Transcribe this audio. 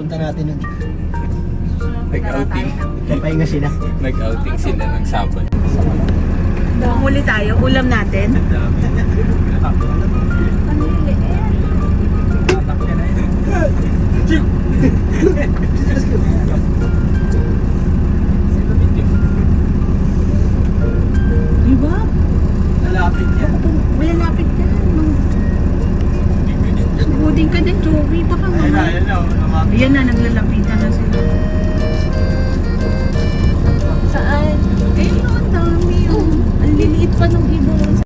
punta natin nun. Nag-outing. Papahinga sila. Nag-outing sila ng Sabon. Huli tayo, ulam natin. Diba? Nalapit yan. May lapit ka. Sugudin ka din, Joey. Baka Ayun na, mamaya. ayun na. Lumapit. Ayan na, naglalapit.